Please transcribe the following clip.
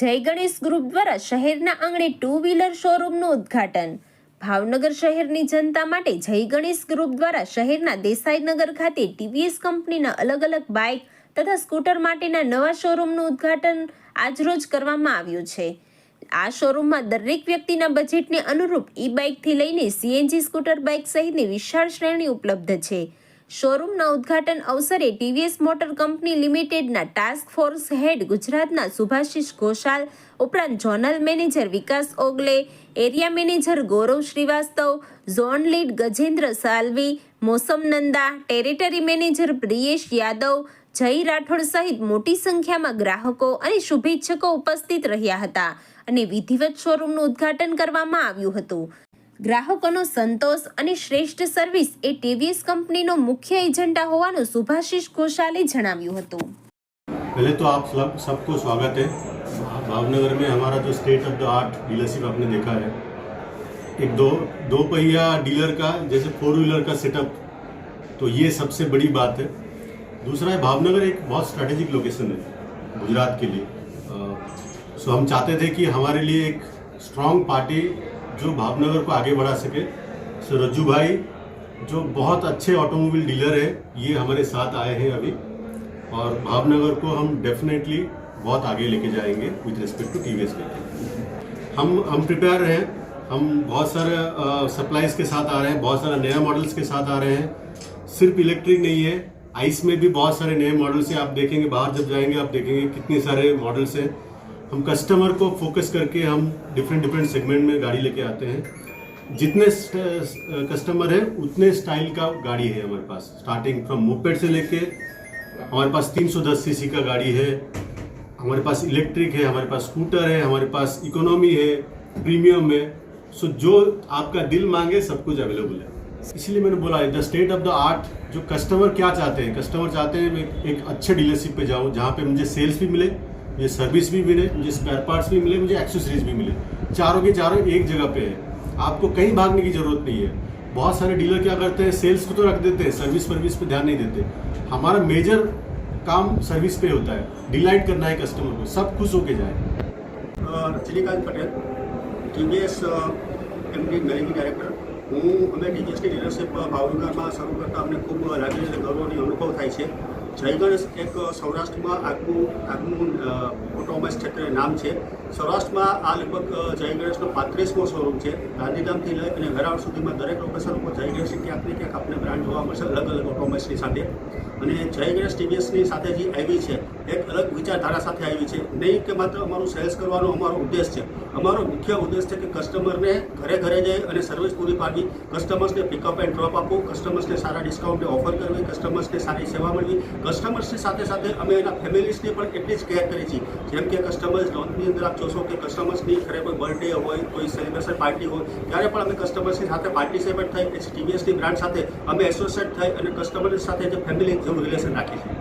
જય ગણેશ ગ્રુપ દ્વારા શહેરના આંગણે ટુ વ્હીલર શોરૂમનું ઉદ્ઘાટન. ભાવનગર શહેરની જનતા માટે જય ગણેશ ગ્રુપ દ્વારા શહેરના દેસાઈનગર ખાતે ટીવીએસ કંપનીના અલગ અલગ બાઇક તથા સ્કૂટર માટેના નવા શોરૂમનું ઉદ્ઘાટન આજરોજ કરવામાં આવ્યું છે. આ શોરૂમમાં દરેક વ્યક્તિના બજેટને અનુરૂપ ઈ બાઇકથી લઈને સીએનજી સ્કૂટર બાઇક સહિતની વિશાળ શ્રેણી ઉપલબ્ધ છે. શોરૂમના ઉદ્ઘાટન અવસરે ટીવીએસ મોટર કંપની લિમિટેડના ટાસ્ક ફોર્સ હેડ ગુજરાતના સુભાશિષ ઘોષાલ ઉપરાંત ઝોનલ મેનેજર વિકાસ ઓગલે, એરિયા મેનેજર ગૌરવ શ્રીવાસ્તવ, ઝોન લીડ ગજેન્દ્ર સાલવી, મોસમ નંદા, ટેરેટરી મેનેજર પ્રિયેશ યાદવ, જય રાઠોડ સહિત મોટી સંખ્યામાં ગ્રાહકો અને શુભેચ્છકો ઉપસ્થિત રહ્યા હતા અને વિધિવત શોરૂમનું ઉદ્ઘાટન કરવામાં આવ્યું હતું. ગ્રાહકોનો સંતોષ અને શ્રેષ્ઠ સર્વિસ એ ટીવીએસ કંપનીનો મુખ્ય એજન્ડા હોવાનું સુભાશિષ ઘોષાલે જણાવ્યું હતું. पहले तो आप सबको स्वागत है। भावनगर में हमारा जो state of the art dealership आपने देखा है, एक दो पहिया डीलर का जैसे 4 व्हीलर का सेटअप, तो ये सबसे बड़ी बात है। दूसरा है भावनगर एक बहुत स्ट्रैटेजिक लोकेशन है गुजरात के लिए। सो हम चाहते थे कि हमारे लिए एक स्ट्रॉन्ग पार्टी जो भावनगर को आगे बढ़ा सके। सो रज्जू भाई जो बहुत अच्छे ऑटोमोबाइल डीलर है, ये हमारे साथ आए हैं अभी, और भावनगर को हम डेफिनेटली बहुत आगे लेके जाएंगे विथ रिस्पेक्ट टू टीवीएस के। हम प्रिपेयर हैं। हम बहुत सारे सप्लाईज के साथ आ रहे हैं, बहुत सारे नया मॉडल्स के साथ आ रहे हैं। सिर्फ इलेक्ट्रिक नहीं है, आइस में भी बहुत सारे नए मॉडल्स हैं। आप देखेंगे बाहर जब जाएंगे आप देखेंगे कितने सारे मॉडल्स हैं। हम कस्टमर को फोकस करके हम डिफरेंट सेगमेंट में गाड़ी लेके आते हैं। जितने कस्टमर है उतने स्टाइल का गाड़ी है हमारे पास, स्टार्टिंग फ्रॉम मोपेड से लेके हमारे पास 310 सीसी का गाड़ी है, हमारे पास इलेक्ट्रिक है, हमारे पास स्कूटर है, हमारे पास इकोनॉमी है, प्रीमियम है। सो जो आपका दिल मांगे सब कुछ अवेलेबल है। इसलिए मैंने बोला the state of the art. जो कस्टमर क्या चाहते हैं, कस्टमर चाहते हैं मैं एक अच्छे डीलरशिप पे जाऊँ जहाँ पे मुझे सेल्स भी मिले, मुझे सर्विस भी मिले, मुझे स्पेयर पार्ट्स भी मिले, मुझे एक्सेसरीज भी मिले। चारों के चारों एक जगह पे है, आपको कहीं भागने की जरूरत नहीं है। बहुत सारे डीलर क्या करते हैं, सेल्स को तो रख देते हैं, सर्विस पे ध्यान नहीं देते। हमारा मेजर काम सर्विस पे होता है, डिलाइट करना है कस्टमर को, सब खुश होके जाए। Rajinikant Patel, TVS MD managing director. અમે ટીવીએસની ડીલરશીપ ભાવનગરમાં શરૂ કરતાં અમને ખૂબ લાગણી અને ગૌરવની અનુભવ થાય છે. જય ગણેશ એક સૌરાષ્ટ્રમાં આગવું ઓટોમોબાઈલ ક્ષેત્રે નામ છે. સૌરાષ્ટ્રમાં આ લગભગ જય ગણેશનો 35મો શોરૂમ છે. ગાંધીધામથી લઈ અને વેરાવળ સુધીમાં દરેક લોકેશન ઉપર જય ગણેશની ક્યાંક ને ક્યાંક આપણે બ્રાન્ડ જોવા મળશે અલગ અલગ ઓટોમોબાઈલ્સની સાથે. અને જય ગણેશ ટીવીએસની સાથે જે આવી છે એક અલગ વિચારધારા સાથે આવી છે. નહીં કે માત્ર અમારું સેલ્સ કરવાનો અમારો ઉદ્દેશ છે, અમારો મુખ્ય ઉદ્દેશ છે કે કસ્ટમરને ઘરે જઈ અને સર્વિસ પૂરી પાડવી, કસ્ટમર્સને પિકઅપ એન્ડ ડ્રોપ આપવું, કસ્ટમર્સને સારા ડિસ્કાઉન્ટે ઓફર કરવી, કસ્ટમર્સને સારી સેવા મળવી. કસ્ટમર્સની સાથે સાથે અમે એના ફેમિલીસની પણ એટલી જ કેર કરી છીએ. જેમ કે કસ્ટમર્સ લોનની અંદર આપ જોશો કે કસ્ટમર્સની ઘરે કોઈ બર્થડે હોય, કોઈ સેલિબ્રેશન પાર્ટી હોય, ત્યારે પણ અમે કસ્ટમર્સની સાથે પાર્ટિસિપેટ થઈ ટીવીએસની બ્રાન્ડ સાથે અમે એસોસિએટ થઈ અને કસ્ટમરની સાથે જે ફેમિલી જેવું રિલેશન રાખીએ છીએ.